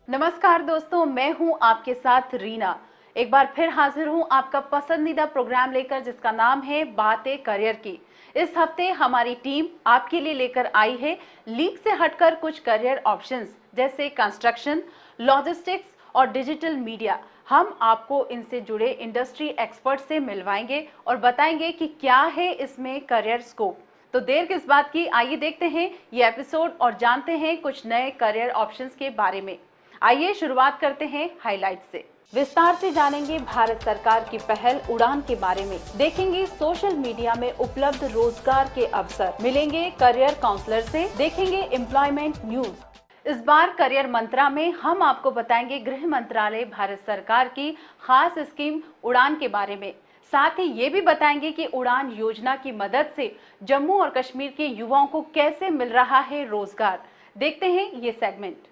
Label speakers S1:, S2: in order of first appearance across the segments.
S1: नमस्कार दोस्तों, मैं हूं आपके साथ रीना। एक बार फिर हाजिर हूं आपका पसंदीदा प्रोग्राम लेकर, जिसका नाम है बातें करियर की। इस हफ्ते हमारी टीम आपके लिए लेकर आई है लीग से हटकर कुछ करियर ऑप्शंस, जैसे कंस्ट्रक्शन, लॉजिस्टिक्स और डिजिटल मीडिया। हम आपको इनसे जुड़े इंडस्ट्री एक्सपर्ट से मिलवाएंगे और बताएंगे कि क्या है इसमें करियर स्कोप। तो देर किस बात की, आइए देखते हैं ये एपिसोड और जानते हैं कुछ नए करियर ऑप्शंस के बारे में। आइए शुरुआत करते हैं हाइलाइट से। विस्तार से जानेंगे भारत सरकार की पहल उड़ान के बारे में, देखेंगे सोशल मीडिया में उपलब्ध रोजगार के अवसर, मिलेंगे करियर काउंसलर से, देखेंगे एम्प्लॉयमेंट न्यूज। इस बार करियर मंत्रा में हम आपको बताएंगे गृह मंत्रालय भारत सरकार की खास स्कीम उड़ान के बारे में। साथ ही ये भी बताएंगे कि उड़ान योजना की मदद से जम्मू और कश्मीर के युवाओं को कैसे मिल रहा है रोजगार। देखते हैं ये सेगमेंट।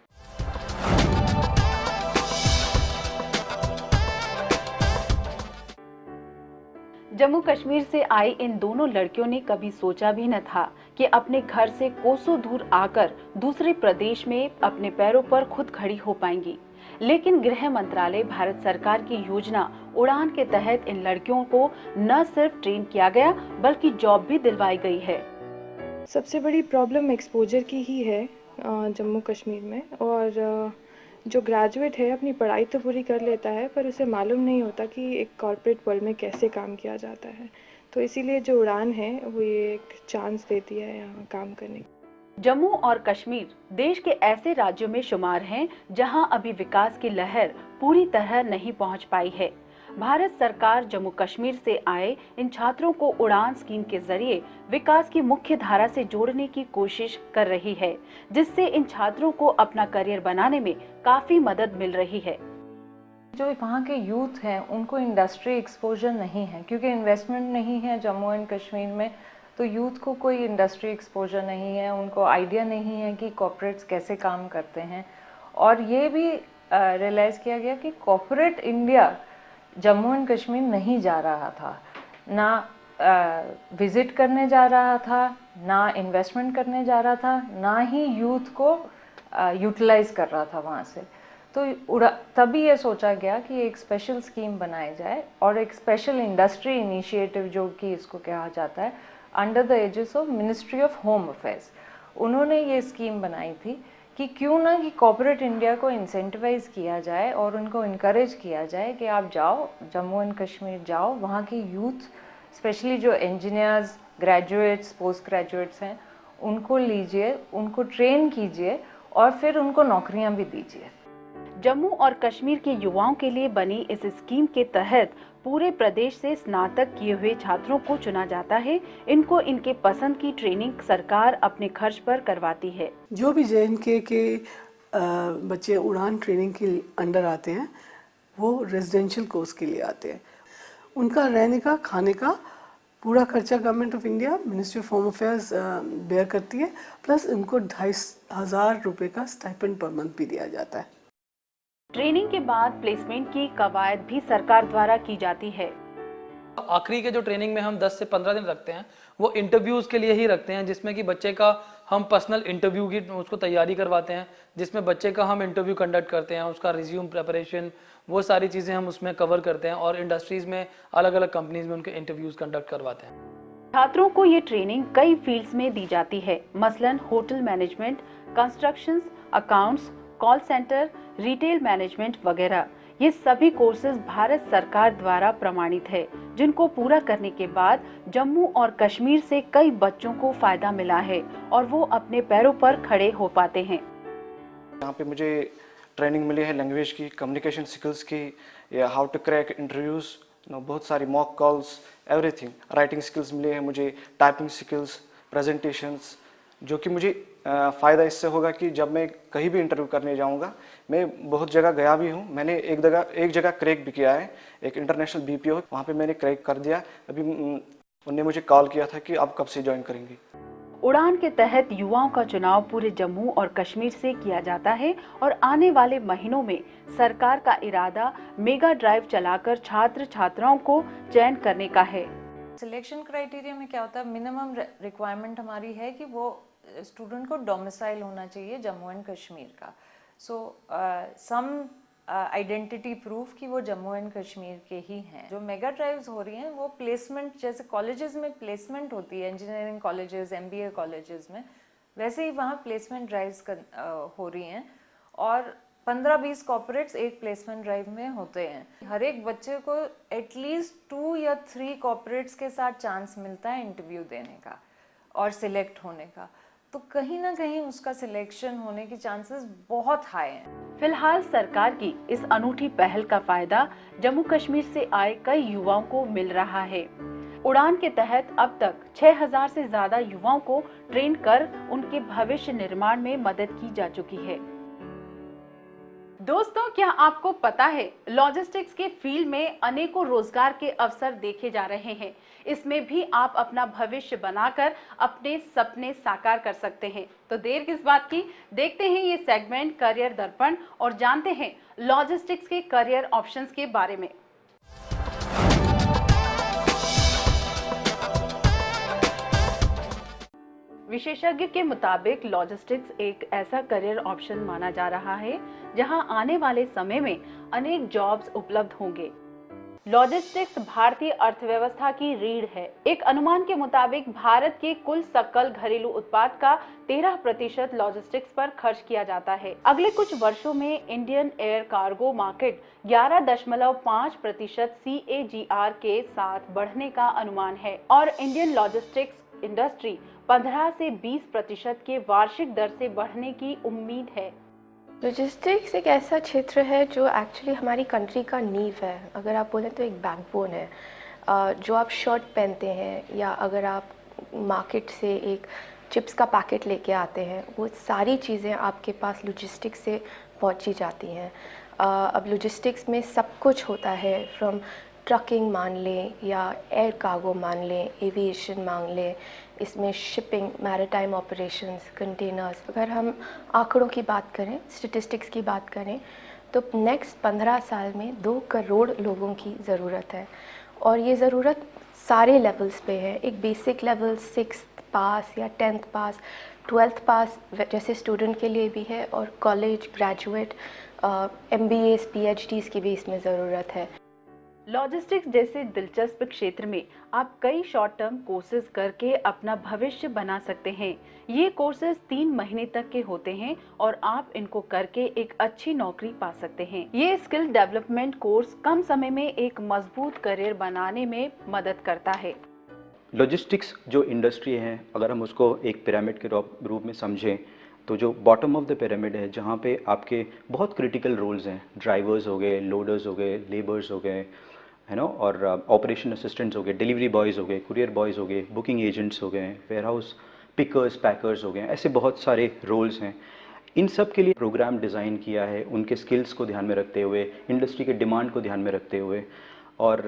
S1: जम्मू कश्मीर से आई इन दोनों लड़कियों ने कभी सोचा भी न था कि अपने घर से कोसों दूर आकर दूसरे प्रदेश में अपने पैरों पर खुद खड़ी हो पाएंगी। लेकिन गृह मंत्रालय भारत सरकार की योजना उड़ान के तहत इन लड़कियों को न सिर्फ ट्रेन किया गया बल्कि जॉब भी दिलवाई गई है।
S2: सबसे बड़ी प्रॉब्लम एक्सपोजर की ही है जम्मू कश्मीर में। और जो ग्रेजुएट है अपनी पढ़ाई तो पूरी कर लेता है, पर उसे मालूम नहीं होता कि एक कॉर्पोरेट वर्ल्ड में कैसे काम किया जाता है। तो इसीलिए जो उड़ान है वो ये एक चांस देती है यहाँ काम करने की।
S1: जम्मू और कश्मीर देश के ऐसे राज्यों में शुमार हैं जहां अभी विकास की लहर पूरी तरह नहीं पहुंच पाई है। भारत सरकार जम्मू कश्मीर से आए इन छात्रों को उड़ान स्कीम के जरिए विकास की मुख्य धारा से जोड़ने की कोशिश कर रही है, जिससे इन छात्रों को अपना करियर बनाने में काफी मदद मिल रही है।
S3: जो वहाँ के यूथ हैं उनको इंडस्ट्री एक्सपोजर नहीं है, क्योंकि इन्वेस्टमेंट नहीं है जम्मू एंड कश्मीर में, तो यूथ को कोई इंडस्ट्री एक्सपोजर नहीं है, उनको आइडिया नहीं है कि कॉर्पोरेट्स कैसे काम करते हैं। और ये भी रियलाइज़ किया गया कि corporate India Jammu and Kashmir नहीं जा रहा था, ना विज़िट करने जा रहा था, ना इन्वेस्टमेंट करने जा रहा था, ना ही यूथ को यूटिलाइज़ कर रहा था वहाँ से। तो तभी ये सोचा गया कि एक स्पेशल स्कीम बनाई जाए और एक स्पेशल इंडस्ट्री इनिशिएटिव, जो कि इसको कहा जाता है, under the aegis of ministry of home affairs, उन्होंने ये स्कीम बनाई थी कि क्यों ना कि कॉर्पोरेट इंडिया को इंसेंटिवाइज किया जाए और उनको इनकरेज किया जाए कि आप जाओ जम्मू एंड कश्मीर, जाओ वहाँ की यूथ, स्पेशली जो इंजीनियर्स, ग्रेजुएट्स, पोस्ट ग्रेजुएट्स हैं, उनको लीजिए, उनको ट्रेन कीजिए और फिर उनको नौकरियाँ भी दीजिए।
S1: जम्मू और कश्मीर के युवाओं के लिए बनी इस स्कीम के तहत पूरे प्रदेश से स्नातक किए हुए छात्रों को चुना जाता है। इनको इनके पसंद की ट्रेनिंग सरकार अपने खर्च पर करवाती है।
S4: जो भी JNK के बच्चे उड़ान ट्रेनिंग के अंडर आते हैं वो रेजिडेंशियल कोर्स के लिए आते हैं। उनका रहने का, खाने का पूरा खर्चा government of India, ministry of home affairs bear करती है, प्लस उनको 2500 रुपये का स्टाइपेंड पर मंथ भी दिया जाता है।
S1: ट्रेनिंग के बाद प्लेसमेंट की कवायद भी सरकार द्वारा की जाती है।
S5: आखिरी के जो ट्रेनिंग में हम 10 से 15 दिन रखते हैं वो इंटरव्यूज़ के लिए ही रखते हैं, जिसमें कि बच्चे का हम पर्सनल इंटरव्यू की उसको तैयारी करवाते हैं, जिसमें बच्चे का हम इंटरव्यू कंडक्ट करते हैं, उसका रिज्यूम प्रिपरेशन, वो सारी चीज़ें हम उसमें कवर करते हैं और इंडस्ट्रीज़ में अलग अलग कंपनीज में उनके इंटरव्यूज़ कंडक्ट करवाते हैं।
S1: छात्रों को ये ट्रेनिंग कई फील्ड्स में दी जाती है, मसलन hotel management, constructions, accounts, call centre, retail management वगैरह। ये सभी कोर्सेज भारत सरकार द्वारा प्रमाणित है, जिनको पूरा करने के बाद जम्मू और कश्मीर से कई बच्चों को फायदा मिला है और वो अपने पैरों पर खड़े हो पाते हैं।
S6: यहाँ पे मुझे ट्रेनिंग मिली है लैंग्वेज की, कम्युनिकेशन स्किल्स की, या हाउ टू क्रैक इंटरव्यूज़, बहुत सारी mock calls, everything. Writing skills मिले हैं मुझे, टाइपिंग स्किल्स, प्रेजेंटेशंस, जो कि मुझे फ़ायदा इससे होगा कि जब मैं कहीं भी इंटरव्यू करने जाऊंगा, मैं बहुत जगह गया भी हूं, मैंने एक जगह क्रैक भी किया है, एक इंटरनेशनल BPO, वहां पे मैंने क्रैक कर दिया। अभी उन्होंने मुझे कॉल किया था कि आप कब से ज्वाइन करेंगे।
S1: उड़ान के तहत युवाओं का चुनाव पूरे जम्मू और कश्मीर से किया जाता है और आने वाले महीनों में सरकार का इरादा मेगा ड्राइव चलाकर छात्र छात्राओं को चयन करने का है।
S3: सिलेक्शन क्राइटेरिया में क्या होता है, मिनिमम रिक्वायरमेंट हमारी है कि वो स्टूडेंट को डोमिसाइल होना चाहिए जम्मू एंड कश्मीर का। सो सम आइडेंटिटी प्रूफ कि वो जम्मू एंड कश्मीर के ही हैं। जो मेगा ड्राइव्स हो रही हैं वो प्लेसमेंट, जैसे कॉलेजेस में प्लेसमेंट होती है इंजीनियरिंग कॉलेजेस, एमबीए कॉलेजेस में, वैसे ही वहाँ प्लेसमेंट ड्राइव्स हो रही हैं और 15-20 कॉर्पोरेट्स एक प्लेसमेंट ड्राइव में होते हैं। हर एक बच्चे को एटलीस्ट 2 या 3 कॉर्पोरेट्स के साथ चांस मिलता है इंटरव्यू देने का और सिलेक्ट होने का, तो कहीं ना कहीं उसका सिलेक्शन होने की चांसेस बहुत हाई हैं।
S1: फिलहाल सरकार की इस अनूठी पहल का फायदा जम्मू कश्मीर से आए कई युवाओं को मिल रहा है। उड़ान के तहत अब तक 6000 से ज्यादा युवाओं को ट्रेन कर उनके भविष्य निर्माण में मदद की जा चुकी है। दोस्तों, क्या आपको पता है लॉजिस्टिक्स के फील्ड में अनेकों रोजगार के अवसर देखे जा रहे हैं। इसमें भी आप अपना भविष्य बनाकर अपने सपने साकार कर सकते हैं। तो देर किस बात की, देखते हैं ये सेगमेंट करियर दर्पण और जानते हैं लॉजिस्टिक्स के करियर ऑप्शंस के बारे में। विशेषज्ञ के मुताबिक लॉजिस्टिक्स एक ऐसा करियर ऑप्शन माना जा रहा है जहां आने वाले समय में अनेक जॉब्स उपलब्ध होंगे। लॉजिस्टिक्स भारतीय अर्थव्यवस्था की रीढ़ है। एक अनुमान के मुताबिक भारत के कुल सकल घरेलू उत्पाद का 13% लॉजिस्टिक्स पर खर्च किया जाता है। अगले कुछ वर्षों में Indian air cargo market 11.5% CAGR के साथ बढ़ने का अनुमान है और इंडियन लॉजिस्टिक्स इंडस्ट्री 15 से 20% के वार्षिक दर से बढ़ने की उम्मीद है।
S7: लॉजिस्टिक्स एक ऐसा क्षेत्र है जो एक्चुअली हमारी कंट्री का नींव है। अगर आप बोलें तो एक बैकबोन है। जो आप शर्ट पहनते हैं या अगर आप मार्केट से एक चिप्स का पैकेट लेके आते हैं, वो सारी चीज़ें आपके पास लॉजिस्टिक्स से पहुंची जाती हैं। अब लॉजिस्टिक्स में सब कुछ होता है, फ्रॉम ट्रकिंग मान लें या एयर कार्गो मान लें, एविएशन मान लें, इसमें शिपिंग, मैरीटाइम ऑपरेशंस, कंटेनर्स। अगर हम आंकड़ों की बात करें, स्टैटिस्टिक्स की बात करें, तो नेक्स्ट 15 साल में 2 करोड़ लोगों की ज़रूरत है और ये ज़रूरत सारे लेवल्स पे है। एक बेसिक लेवल 6th पास या 10th पास, 12th पास जैसे स्टूडेंट के लिए भी है और कॉलेज ग्रेजुएट, MBAs, PhDs की भी इसमें ज़रूरत है।
S1: लॉजिस्टिक्स जैसे दिलचस्प क्षेत्र में आप कई शॉर्ट टर्म कोर्सेज करके अपना भविष्य बना सकते हैं। ये कोर्सेज 3 महीने तक के होते हैं और आप इनको करके एक अच्छी नौकरी पा सकते हैं। ये स्किल डेवलपमेंट कोर्स कम समय में एक मजबूत करियर बनाने में मदद करता है।
S8: लॉजिस्टिक्स जो इंडस्ट्री है, अगर हम उसको एक पिरामिड के रूप में समझें तो जो बॉटम ऑफ द पिरामिड है, जहाँ पे आपके बहुत क्रिटिकल रोल्स हैं, ड्राइवर्स हो गए, लोडर्स हो गए, लेबर्स हो गए, है ना, और ऑपरेशन असिस्टेंट्स हो गए, डिलीवरी बॉयज़ हो गए, कुरियर बॉयज़ हो गए, बुकिंग एजेंट्स हो गए, वेयरहाउस पिकर्स, पैकर्स हो गए, ऐसे बहुत सारे रोल्स हैं। इन सब के लिए प्रोग्राम डिज़ाइन किया है उनके स्किल्स को ध्यान में रखते हुए, इंडस्ट्री के डिमांड को ध्यान में रखते हुए, और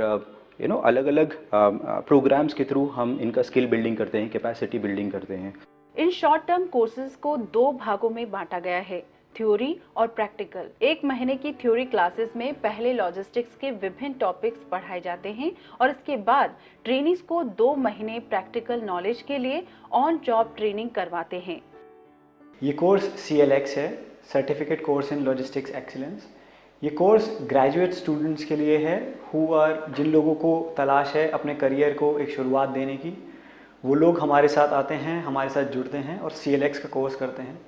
S8: अलग अलग प्रोग्राम्स के थ्रू हम इनका स्किल बिल्डिंग करते हैं, कैपेसिटी बिल्डिंग करते हैं।
S1: इन शॉर्ट टर्म कोर्सेज को 2 भागों में बांटा गया है, थ्योरी और प्रैक्टिकल। 1 महीने की थ्योरी क्लासेस में पहले लॉजिस्टिक्स के विभिन्न टॉपिक्स पढ़ाए जाते हैं और इसके बाद ट्रेनीज को 2 महीने प्रैक्टिकल नॉलेज के लिए ऑन जॉब ट्रेनिंग करवाते हैं।
S9: ये कोर्स CLX है, certificate course in logistics excellence. ये कोर्स ग्रेजुएट स्टूडेंट्स के लिए है जिन लोगों को तलाश है अपने करियर को एक शुरुआत देने की। वो लोग हमारे साथ आते हैं, हमारे साथ जुड़ते हैं और CLX का कोर्स करते हैं।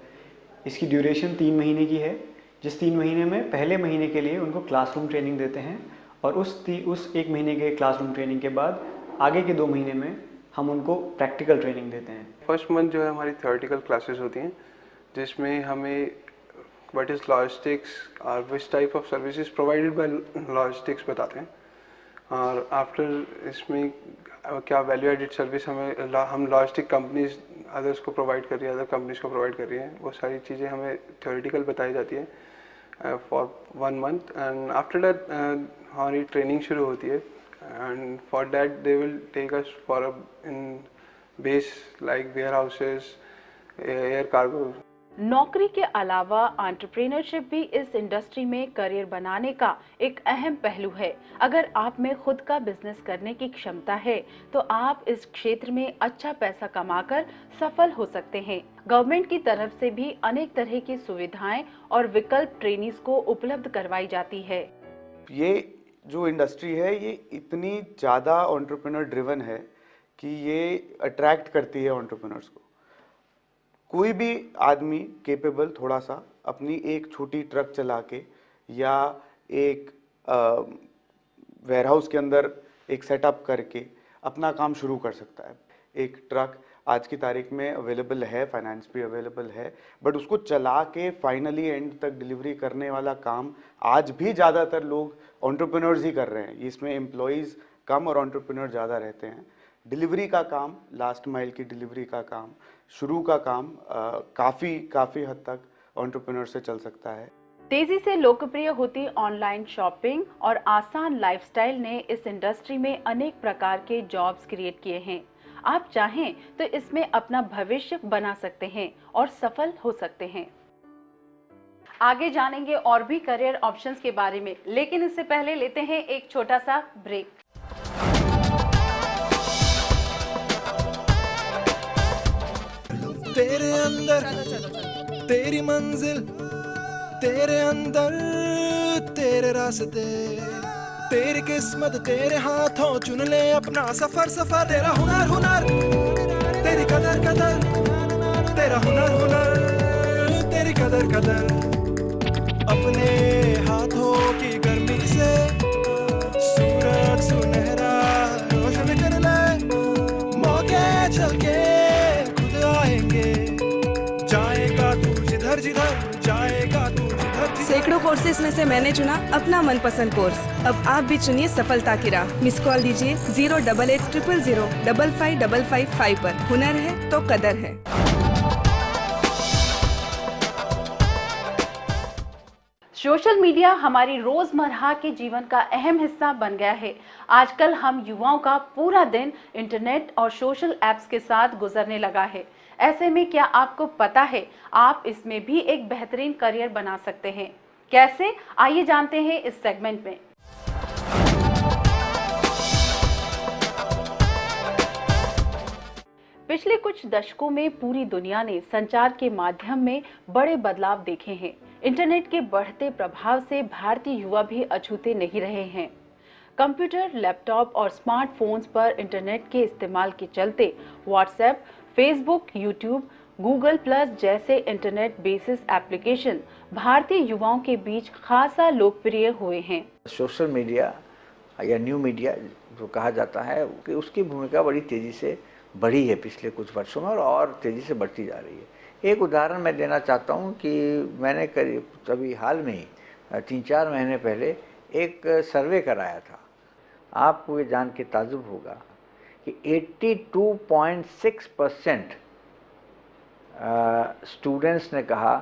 S9: इसकी ड्यूरेशन 3 महीने की है, जिस 3 महीने में पहले महीने के लिए उनको क्लासरूम ट्रेनिंग देते हैं और उस 1 महीने के क्लासरूम ट्रेनिंग के बाद आगे के 2 महीने में हम उनको प्रैक्टिकल ट्रेनिंग देते हैं।
S10: फर्स्ट मंथ जो है हमारी थियोरेटिकल क्लासेस होती हैं, जिसमें हमें व्हाट इज़ लॉजिस्टिक्स और which type of services provided by logistics बताते हैं, और आफ्टर इसमें क्या वैल्यू एडिड सर्विस हम लॉजिस्टिक कंपनीज अदर्स को प्रोवाइड कर रही है, अदर कंपनीज को प्रोवाइड कर रही है, वो सारी चीज़ें हमें थ्योरेटिकल बताई जाती है for 1 month. And after that हमारी ट्रेनिंग शुरू होती है, and for that they will take us for in base like warehouses, air cargo.
S1: नौकरी के अलावा एंटरप्रेन्योरशिप भी इस इंडस्ट्री में करियर बनाने का एक अहम पहलू है। अगर आप में खुद का बिजनेस करने की क्षमता है तो आप इस क्षेत्र में अच्छा पैसा कमाकर सफल हो सकते हैं। गवर्नमेंट की तरफ से भी अनेक तरह की सुविधाएं और विकल्प ट्रेनीज को उपलब्ध करवाई जाती है।
S11: ये जो इंडस्ट्री है ये इतनी ज़्यादा एंटरप्रेन्योर ड्रिवन है कि ये अट्रैक्ट करती है एंटरप्रेन्योर्स को। कोई भी आदमी केपेबल थोड़ा सा अपनी एक छोटी ट्रक चला के या एक वेयरहाउस के अंदर एक सेटअप करके अपना काम शुरू कर सकता है। एक ट्रक आज की तारीख में अवेलेबल है, फाइनेंस भी अवेलेबल है, बट उसको चला के फाइनली एंड तक डिलीवरी करने वाला काम आज भी ज़्यादातर लोग एंटरप्रेन्योर्स ही कर रहे हैं। इसमें एम्प्लॉयज़ कम और एंटरप्रेन्योर ज़्यादा रहते हैं। डिलीवरी का काम, लास्ट माइल की डिलीवरी का काम, शुरू का काम काफ़ी हद तक एंटरप्रेन्योर से चल सकता है।
S1: तेजी से लोकप्रिय होती ऑनलाइन शॉपिंग और आसान लाइफस्टाइल ने इस इंडस्ट्री में अनेक प्रकार के जॉब्स क्रिएट किए हैं। आप चाहें तो इसमें अपना भविष्य बना सकते हैं और सफल हो सकते हैं। आगे जानेंगे और भी करियर ऑप्शंस के बारे में, लेकिन इससे पहले लेते हैं एक छोटा सा ब्रेक।
S12: तेरे अंदर तेरी मंजिल, तेरे अंदर तेरे रास्ते, तेरी किस्मत तेरे हाथों, चुन ले अपना सफर सफर। तेरा हुनर हुनर, तेरी कदर कदर, तेरा हुनर हुनर, तेरी कदर कदर। अपने हाथों की गर्मी से सूरज सुनहरा रोशन कर ले, मौके चल के खुद आएंगे, जाएगा तू जिधर जिधर, जाएगा तू जिधर।
S13: सैकड़ों कोर्सेज में से मैंने चुना अपना मनपसंद कोर्स। अब आप भी चुनिए सफलता की राह। मिस कॉल दीजिए 08800055555 पर। हुनर है तो कदर है।
S1: सोशल मीडिया हमारी रोजमर्रा के जीवन का अहम हिस्सा बन गया है। आजकल हम युवाओं का पूरा दिन इंटरनेट और सोशल एप्स के साथ गुजरने लगा है। ऐसे में क्या आपको पता है आप इसमें भी एक बेहतरीन करियर बना सकते हैं? कैसे, आइए जानते हैं इस सेगमेंट में। पिछले कुछ दशकों में पूरी दुनिया ने संचार के माध्यम में बड़े बदलाव देखे हैं। इंटरनेट के बढ़ते प्रभाव से भारतीय युवा भी अछूते नहीं रहे हैं। कंप्यूटर, लैपटॉप और स्मार्टफोन्स पर इंटरनेट के इस्तेमाल के चलते WhatsApp, Facebook, YouTube, Google plus जैसे इंटरनेट बेसिस एप्लीकेशन भारतीय युवाओं के बीच खासा लोकप्रिय हुए हैं।
S14: सोशल मीडिया या न्यू मीडिया जो कहा जाता है कि उसकी भूमिका बड़ी तेज़ी से बढ़ी है पिछले कुछ वर्षों में और तेज़ी से बढ़ती जा रही है। एक उदाहरण मैं देना चाहता हूँ कि मैंने करीब अभी हाल में ही 3-4 महीने पहले एक सर्वे कराया था। आपको ये जान के ताज्जुब होगा कि 82.6% स्टूडेंट्स ने कहा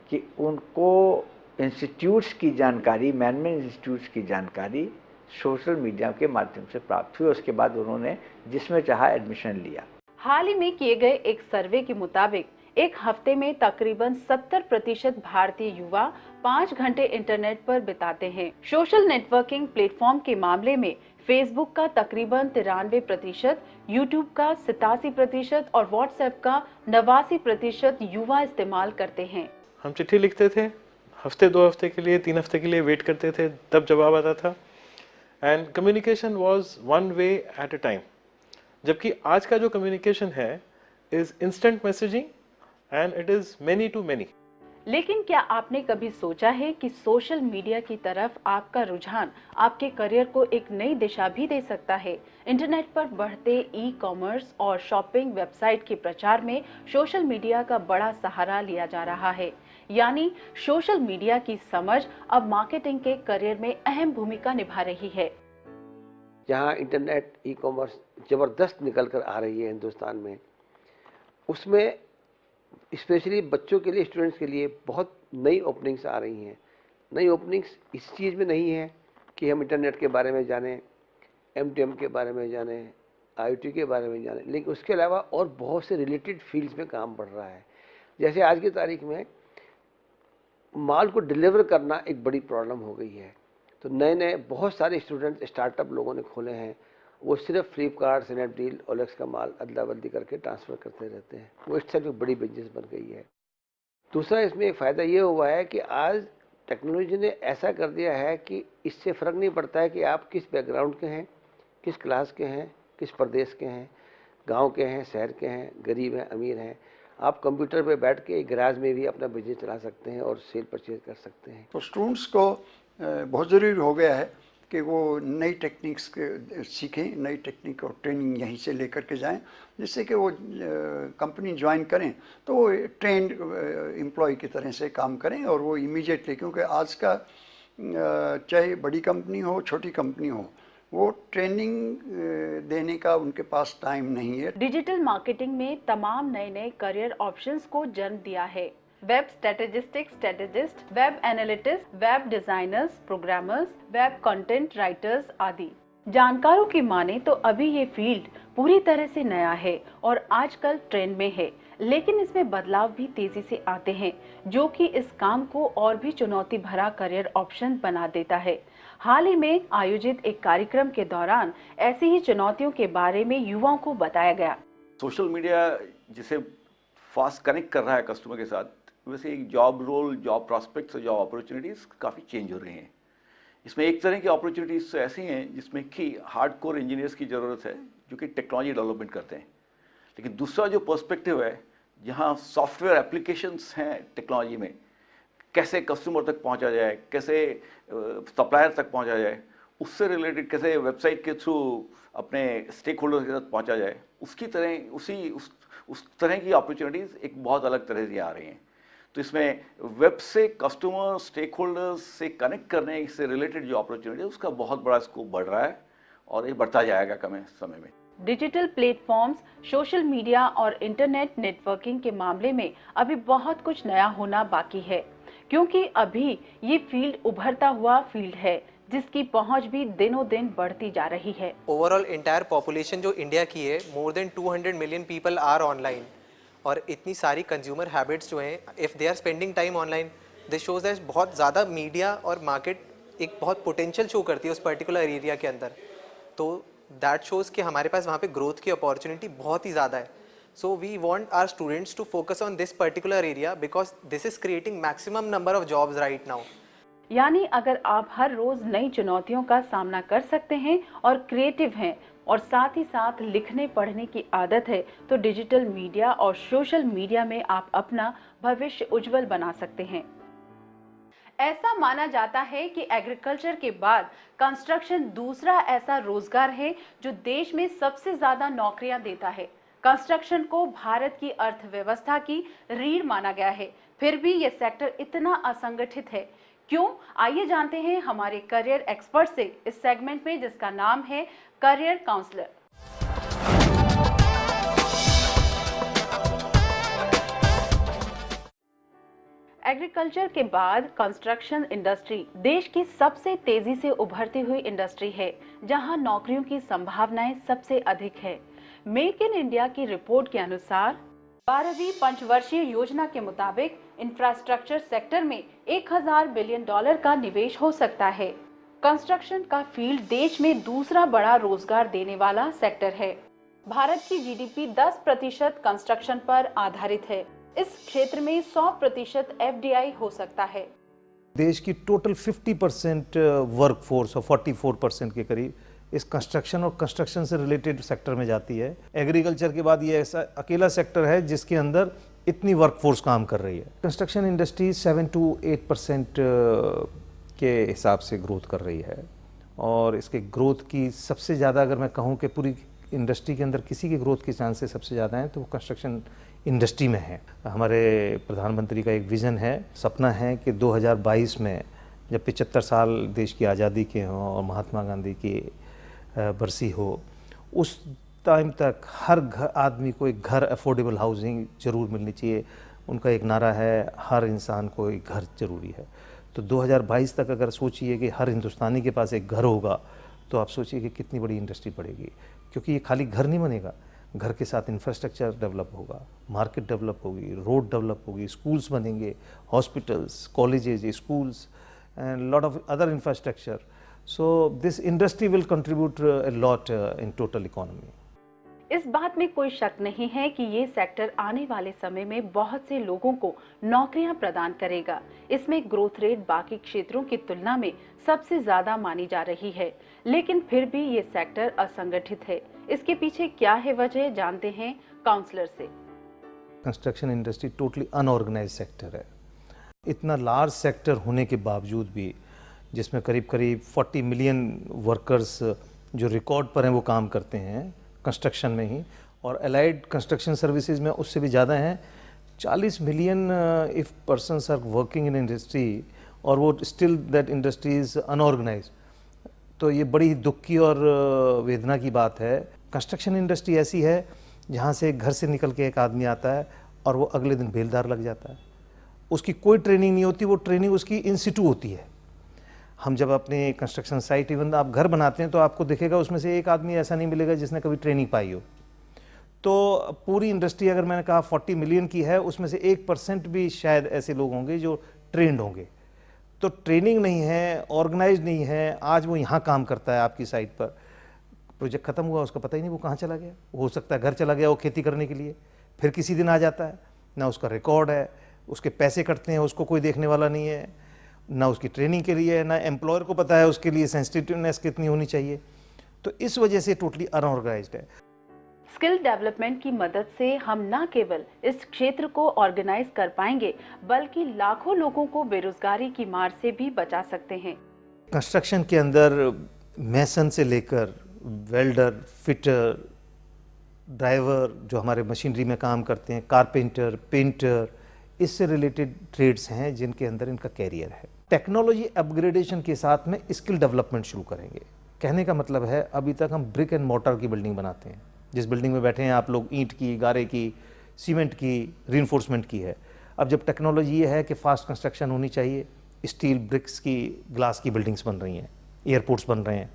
S14: कि उनको इंस्टीट्यूट्स की जानकारी, मैनेजमेंट इंस्टीट्यूट्स की जानकारी सोशल मीडिया के माध्यम से प्राप्त हुई। उसके बाद उन्होंने जिसमें चाहा एडमिशन लिया।
S1: हाल ही में किए गए एक सर्वे के मुताबिक एक हफ्ते में तकरीबन 70% भारतीय युवा 5 घंटे इंटरनेट पर बिताते हैं। सोशल नेटवर्किंग प्लेटफॉर्म के मामले में फेसबुक का तकरीबन 93%, यूट्यूब का 87% और व्हाट्सएप का 89% युवा इस्तेमाल करते हैं।
S15: हम चिट्ठी लिखते थे, हफ्ते 2 हफ्ते के लिए, 3 हफ्ते के लिए वेट करते थे, तब जवाब आता था। And communication was 1 way at a time. जबकि आज का जो कम्युनिकेशन है is instant messaging and it is many to many.
S1: लेकिन क्या आपने कभी सोचा है कि सोशल मीडिया की तरफ आपका रुझान आपके करियर को एक नई दिशा भी दे सकता है? इंटरनेट पर बढ़ते ई-कॉमर्स और शॉपिंग वेबसाइट के प्रचार में सोशल मीडिया का बड़ा सहारा लिया जा रहा है। यानी सोशल मीडिया की समझ अब मार्केटिंग के करियर में अहम भूमिका निभा रही है।
S16: जहाँ इंटरनेट, ई-कॉमर्स ज़बरदस्त निकल कर आ रही है हिंदुस्तान में, उसमें स्पेशली बच्चों के लिए, स्टूडेंट्स के लिए बहुत नई ओपनिंग्स आ रही हैं। नई ओपनिंग्स इस चीज़ में नहीं है कि हम इंटरनेट के बारे में जानें, MTM के बारे में जानें, IoT के बारे में जानें, लेकिन उसके अलावा और बहुत से रिलेटेड फील्ड्स में काम बढ़ रहा है। जैसे आज की तारीख में माल को डिलीवर करना एक बड़ी प्रॉब्लम हो गई है, तो नए नए बहुत सारे स्टूडेंट्स, स्टार्टअप लोगों ने खोले हैं, वो सिर्फ फ्लिपकार्ट, स्नैपडील, ओलेक्स का माल अदला बदली करके ट्रांसफ़र करते रहते हैं। वो इससे एक बड़ी बिजनेस बन गई है। दूसरा इसमें एक फ़ायदा ये हुआ है कि आज टेक्नोलॉजी ने ऐसा कर दिया है कि इससे फ़र्क नहीं पड़ता है कि आप किस बैकग्राउंड के हैं, किस क्लास के हैं, किस प्रदेश के हैं, गांव के हैं, शहर के हैं, गरीब हैं, अमीर हैं। आप कंप्यूटर पे बैठ के गैराज में भी अपना बिजनेस चला सकते हैं और सेल परचेज कर सकते हैं।
S17: तो स्टूडेंट्स को बहुत ज़रूरी हो गया है कि वो नई टेक्निक्स सीखें, नई टेक्निक और ट्रेनिंग यहीं से लेकर के जाएं, जिससे कि वो कंपनी ज्वाइन करें तो वो ट्रेंड एम्प्लॉय की तरह से काम करें और वो इमीडिएटली, क्योंकि आज का चाहे बड़ी कंपनी हो छोटी कंपनी हो, वो ट्रेनिंग देने का उनके पास टाइम नहीं है।
S1: डिजिटल मार्केटिंग में तमाम नए नए करियर ऑप्शंस को जन्म दिया है। Web strategist, web analyst, web designers, programmers, web content writers आदि। जानकारों की माने तो अभी ये फील्ड पूरी तरह से नया है और आजकल ट्रेंड में है, लेकिन इसमें बदलाव भी तेजी से आते हैं, जो कि इस काम को और भी चुनौती भरा करियर ऑप्शन बना देता है। हाल ही में आयोजित एक कार्यक्रम के दौरान ऐसी ही चुनौतियों के बारे में युवाओं को बताया गया।
S18: सोशल मीडिया जिसे फास्ट कनेक्ट कर रहा है कस्टमर के साथ, वैसे एक जॉब रोल, जॉब प्रॉस्पेक्ट्स और जॉब अपॉर्चुनिटीज़ काफ़ी चेंज हो रही हैं। इसमें एक तरह की अपॉर्चुनिटीज़ ऐसी हैं जिसमें कि हार्डकोर इंजीनियर्स की ज़रूरत है जो कि टेक्नोलॉजी डेवलपमेंट करते हैं, लेकिन दूसरा जो पर्सपेक्टिव है जहाँ सॉफ्टवेयर एप्लीकेशंस हैं टेक्नोलॉजी में, कैसे कस्टमर तक पहुँचा जाए, कैसे सप्लायर तक पहुँचा जाए, उससे रिलेटेड कैसे वेबसाइट के थ्रू अपने स्टेक होल्डर्स के साथ पहुँचा जाए, उसकी तरह उस तरह की अपॉर्चुनिटीज़ एक बहुत अलग तरह से आ रही हैं। तो इसमें वेब से कस्टमर स्टेक होल्डर्स से कनेक्ट करने से रिलेटेड जो अपॉर्चुनिटी है उसका बहुत बड़ा स्कोप बढ़ रहा है और ये बढ़ता जाएगा कम समय में।
S1: डिजिटल प्लेटफॉर्म्स, सोशल मीडिया और इंटरनेट नेटवर्किंग के मामले में अभी बहुत कुछ नया होना बाकी है, क्योंकि अभी ये फील्ड उभरता हुआ फील्ड है जिसकी पहुंच भी दिनों दिन बढ़ती जा रही है।
S19: ओवरऑल इंटायर पॉपुलेशन जो इंडिया की है, more than 200 million people are online, और इतनी सारी कंज्यूमर हैबिट्स जो हैं, if they are spending time online, this shows that बहुत ज़्यादा मीडिया और मार्केट एक बहुत पोटेंशियल शो करती है उस पर्टिकुलर एरिया के अंदर। तो दैट शोज़ कि हमारे पास वहाँ पे ग्रोथ की अपॉर्चुनिटी बहुत ही ज़्यादा है। So we want our students to focus on this particular area because this is creating maximum number of jobs right now.
S1: यानी अगर आप हर रोज नई चुनौतियों का सामना कर सकते हैं और क्रिएटिव हैं और साथ ही साथ लिखने पढ़ने की आदत है, तो डिजिटल मीडिया और सोशल मीडिया में आप अपना भविष्य उज्जवल बना सकते हैं। ऐसा माना जाता है कि एग्रीकल्चर के बाद कंस्ट्रक्शन दूसरा ऐसा रोजगार है जो देश में सबसे ज्यादा नौकरियां देता है। कंस्ट्रक्शन को भारत की अर्थव्यवस्था की रीढ़ माना गया है, फिर भी यह सेक्टर इतना असंगठित है। क्यों? आइए जानते हैं हमारे करियर एक्सपर्ट से इस सेगमेंट में, जिसका नाम है करियर काउंसलर। एग्रीकल्चर के बाद कंस्ट्रक्शन इंडस्ट्री देश की सबसे तेजी से उभरती हुई इंडस्ट्री है, जहां नौकरियों की संभावनाएं सबसे अधिक है। मेक इन इंडिया की रिपोर्ट के अनुसार 12वीं पंचवर्षीय योजना के मुताबिक इंफ्रास्ट्रक्चर सेक्टर में 1000 बिलियन डॉलर का निवेश हो सकता है। कंस्ट्रक्शन का फील्ड देश में दूसरा बड़ा रोजगार देने वाला सेक्टर है। भारत की जीडीपी 10% कंस्ट्रक्शन पर आधारित है। इस क्षेत्र में 100% एफडीआई हो सकता है।
S20: देश की टोटल 50% वर्कफोर्स और 44% के करीब इस कंस्ट्रक्शन और कंस्ट्रक्शन से रिलेटेड सेक्टर में जाती है। एग्रीकल्चर के बाद ये ऐसा अकेला सेक्टर है जिसके अंदर इतनी वर्कफोर्स काम कर रही है। कंस्ट्रक्शन इंडस्ट्री 7 to 8% के हिसाब से ग्रोथ कर रही है और इसके ग्रोथ की सबसे ज़्यादा, अगर मैं कहूँ कि पूरी इंडस्ट्री के अंदर किसी की ग्रोथ के चांसेस सबसे ज़्यादा हैं तो वो कंस्ट्रक्शन इंडस्ट्री में है। हमारे प्रधानमंत्री का एक विज़न है, सपना है कि 2022 में जब 75 साल देश की आज़ादी के हों और महात्मा गांधी की बरसी हो, उस टाइम तक हर आदमी को एक घर, अफोर्डेबल हाउसिंग ज़रूर मिलनी चाहिए। उनका एक नारा है, हर इंसान को एक घर ज़रूरी है। तो 2022 तक अगर सोचिए कि हर हिंदुस्तानी के पास एक घर होगा तो आप सोचिए कि कितनी बड़ी इंडस्ट्री बढ़ेगी, क्योंकि ये खाली घर नहीं बनेगा, घर के साथ इंफ्रास्ट्रक्चर डेवलप होगा, मार्केट डेवलप होगी, रोड डेवलप होगी, स्कूल्स बनेंगे, hospitals, colleges, schools and lot of other infrastructure. So this industry will contribute a lot in total economy.
S1: इस बात में कोई शक नहीं है कि ये सेक्टर आने वाले समय में बहुत से लोगों को नौकरियां प्रदान करेगा। इसमें ग्रोथ रेट बाकी क्षेत्रों की तुलना में सबसे ज्यादा मानी जा रही है, लेकिन फिर भी ये सेक्टर असंगठित है। इसके पीछे क्या है वजह, जानते हैं काउंसलर से।
S20: Construction industry totally unorganised sector है। इतना लार्ज सेक्टर होने के बावजूद भी, जिसमें करीब करीब 40 मिलियन वर्कर्स जो रिकॉर्ड पर हैं वो काम करते हैं कंस्ट्रक्शन में ही, और अलाइड कंस्ट्रक्शन सर्विसेज में उससे भी ज़्यादा हैं। 40 million if persons are working in industry और वो still that industry is unorganised, तो ये बड़ी दुख की और वेदना की बात है। कंस्ट्रक्शन इंडस्ट्री ऐसी है जहाँ से घर से निकल के एक आदमी आता है और वो अगले दिन बेलदार लग जाता है। उसकी कोई ट्रेनिंग नहीं होती, वो ट्रेनिंग उसकी इन सिटू होती है। हम जब अपने कंस्ट्रक्शन साइट, इवन आप घर बनाते हैं तो आपको दिखेगा उसमें से एक आदमी ऐसा नहीं मिलेगा जिसने कभी ट्रेनिंग पाई हो। तो पूरी इंडस्ट्री अगर मैंने कहा 40 मिलियन की है, उसमें से 1% भी शायद ऐसे लोग होंगे जो ट्रेंड होंगे। तो ट्रेनिंग नहीं है, ऑर्गेनाइज नहीं है। आज वो यहाँ काम करता है आपकी साइट पर, प्रोजेक्ट खत्म हुआ उसका पता ही नहीं वो कहाँ चला गया। हो सकता है घर चला गया वो खेती करने के लिए, फिर किसी दिन आ जाता है, ना उसका रिकॉर्ड है, उसके पैसे कटते हैं, उसको कोई देखने वाला नहीं है, ना उसकी ट्रेनिंग के लिए, ना एम्प्लॉयर को पता है उसके लिए सेंसिटिवनेस कितनी होनी चाहिए। तो इस वजह से टोटली अनऑर्गेनाइज्ड है।
S1: स्किल डेवलपमेंट की मदद से हम न केवल इस क्षेत्र को ऑर्गेनाइज कर पाएंगे, बल्कि लाखों लोगों को बेरोजगारी की मार से भी बचा सकते हैं।
S20: कंस्ट्रक्शन के अंदर मैसन से लेकर वेल्डर, फिटर, ड्राइवर जो हमारे मशीनरी में काम करते हैं, कारपेंटर, पेंटर, इससे रिलेटेड ट्रेड्स हैं जिनके अंदर इनका कैरियर है। टेक्नोलॉजी अपग्रेडेशन के साथ में स्किल डेवलपमेंट शुरू करेंगे। कहने का मतलब है, अभी तक हम ब्रिक एंड मोर्टर की बिल्डिंग बनाते हैं। जिस बिल्डिंग में बैठे हैं आप लोग, ईंट की, गारे की, सीमेंट की, रीइंफोर्समेंट की है। अब जब टेक्नोलॉजी ये है कि फास्ट कंस्ट्रक्शन होनी चाहिए, स्टील ब्रिक्स की, ग्लास की बिल्डिंग्स बन रही हैं, एयरपोर्ट्स बन रहे हैं,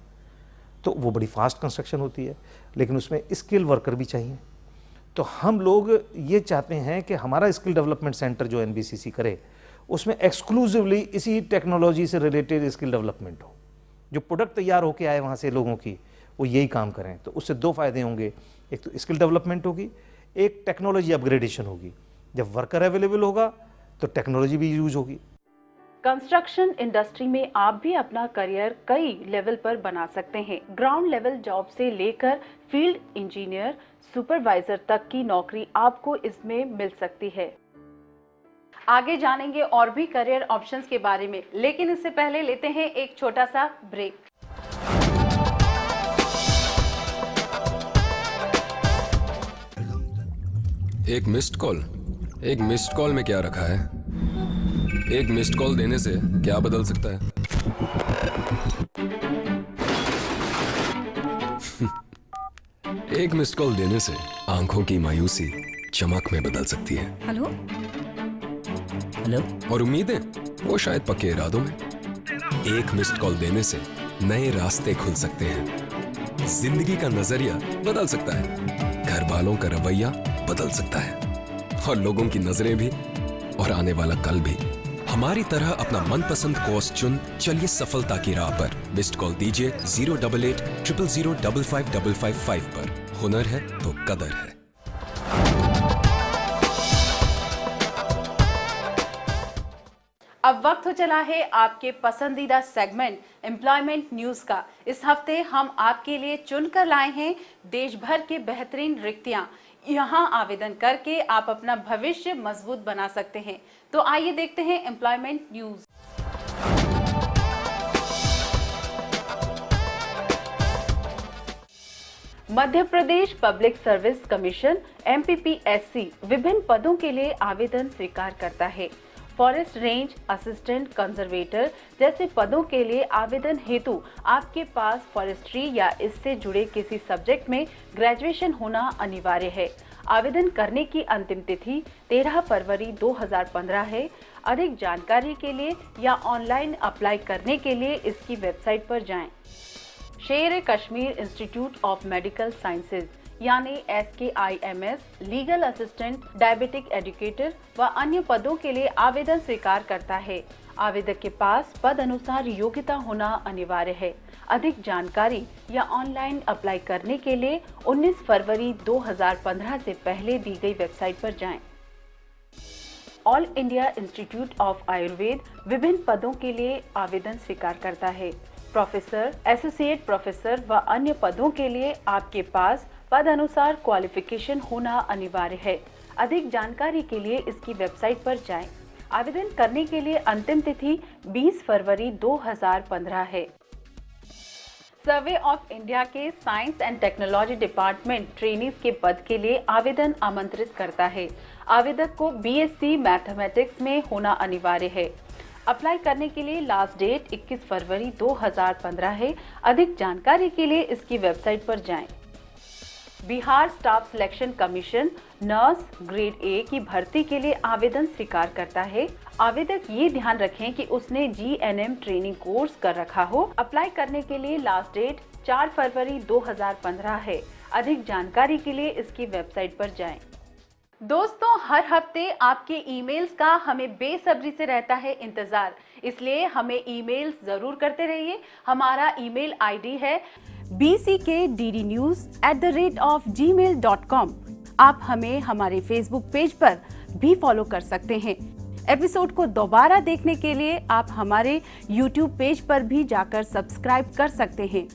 S20: तो वो बड़ी फास्ट कंस्ट्रक्शन होती है, लेकिन उसमें स्किल वर्कर भी चाहिए। तो हम लोग ये चाहते हैं कि हमारा स्किल डेवलपमेंट सेंटर जो NBCC करे, उसमें एक्सक्लूसिवली इसी टेक्नोलॉजी से रिलेटेड स्किल डेवलपमेंट हो। जो प्रोडक्ट तैयार होके आए वहाँ से लोगों की, वो यही काम करें। तो उससे दो फायदे होंगे, एक तो स्किल डेवलपमेंट होगी, एक टेक्नोलॉजी अपग्रेडेशन होगी। जब वर्कर अवेलेबल होगा तो टेक्नोलॉजी भी यूज होगी।
S1: कंस्ट्रक्शन इंडस्ट्री में आप भी अपना करियर कई लेवल पर बना सकते हैं। ग्राउंड लेवल जॉब से लेकर फील्ड इंजीनियर, सुपरवाइजर तक की नौकरी आपको इसमें मिल सकती है। आगे जानेंगे और भी करियर ऑप्शंस के बारे में, लेकिन इससे पहले लेते हैं एक छोटा सा ब्रेक।
S21: एक मिस्ड कॉल में क्या रखा है? एक मिस्ड कॉल देने से क्या बदल सकता है? एक मिस्ड कॉल देने से आंखों की मायूसी चमक में बदल सकती है।
S22: हेलो
S21: और उम्मीदें वो शायद पक्के इरादों में। एक मिस्ड कॉल देने से नए रास्ते खुल सकते हैं। जिंदगी का नजरिया बदल सकता है, घर वालों का रवैया बदल सकता है, और लोगों की नजरें भी, और आने वाला कल भी। हमारी तरह अपना मनपसंद कोर्स चुन चलिए सफलता की राह पर। मिस्ड कॉल दीजिए 088 000 55555 पर। हुनर है तो कदर है।
S1: अब वक्त हो चला है आपके पसंदीदा सेगमेंट एम्प्लॉयमेंट न्यूज का। इस हफ्ते हम आपके लिए चुनकर लाए हैं देश भर के बेहतरीन रिक्तियां। यहां आवेदन करके आप अपना भविष्य मजबूत बना सकते हैं। तो आइए देखते हैं employment news. Madhya Pradesh public service commission MPPSC विभिन्न पदों के लिए आवेदन स्वीकार करता है। फॉरेस्ट रेंज असिस्टेंट कंजर्वेटर जैसे पदों के लिए आवेदन हेतु आपके पास फॉरेस्ट्री या इससे जुड़े किसी सब्जेक्ट में ग्रेजुएशन होना अनिवार्य है। आवेदन करने की अंतिम तिथि 13 फरवरी 2015 है। अधिक जानकारी के लिए या ऑनलाइन अप्लाई करने के लिए इसकी वेबसाइट पर जाएं। शेर Kashmir institute of medical sciences यानी SKIMS legal assistant, diabetic educator व अन्य पदों के लिए आवेदन स्वीकार करता है। आवेदक के पास पद अनुसार योग्यता होना अनिवार्य है। अधिक जानकारी या ऑनलाइन अप्लाई करने के लिए 19 फरवरी 2015 से पहले दी गई वेबसाइट पर जाएं। All India institute of Ayurveda विभिन्न पदों के लिए आवेदन स्वीकार करता है। प्रोफेसर, एसोसिएट प्रोफेसर व अन्य पदों के लिए आपके पास पद अनुसार क्वालिफिकेशन होना अनिवार्य है। अधिक जानकारी के लिए इसकी वेबसाइट पर जाएं। आवेदन करने के लिए अंतिम तिथि 20 फरवरी 2015 है। सर्वे ऑफ इंडिया के science and technology department trainees के पद के लिए आवेदन आमंत्रित करता है। आवेदक को बीएससी मैथमेटिक्स में होना अनिवार्य है। अप्लाई करने के लिए लास्ट डेट 21 फरवरी 2015 है। अधिक जानकारी के लिए इसकी वेबसाइट पर जाएं। Bihar staff selection commission nurse grade A की भर्ती के लिए आवेदन स्वीकार करता है। आवेदक ये ध्यान रखें कि उसने जीएनएम ट्रेनिंग कोर्स कर रखा हो। अप्लाई करने के लिए लास्ट डेट 4 फरवरी 2015 है। अधिक जानकारी के लिए इसकी वेबसाइट पर जाएं। दोस्तों, हर हफ्ते आपके ईमेल्स का हमें बेसब्री से रहता है इंतजार, इसलिए हमें ईमेल्स जरूर करते रहिए। हमारा ईमेल आईडी है bckdnews@gmail.com। आप हमें हमारे फेसबुक पेज पर भी फॉलो कर सकते हैं। एपिसोड को दोबारा देखने के लिए आप हमारे यूट्यूब पेज पर भी जाकर सब्सक्राइब कर सकते हैं।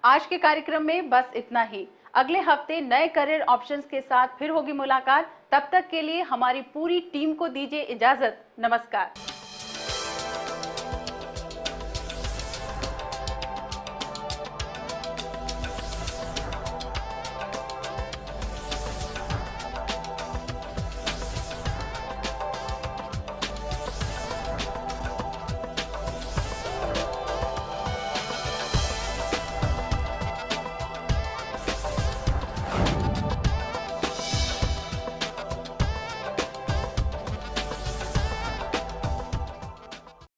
S1: आज के कार्यक्रम में बस इतना ही। अगले हफ्ते नए करियर ऑप्शंस के साथ फिर होगी मुलाकात। तब तक के लिए हमारी पूरी टीम को दीजिए इजाजत। नमस्कार।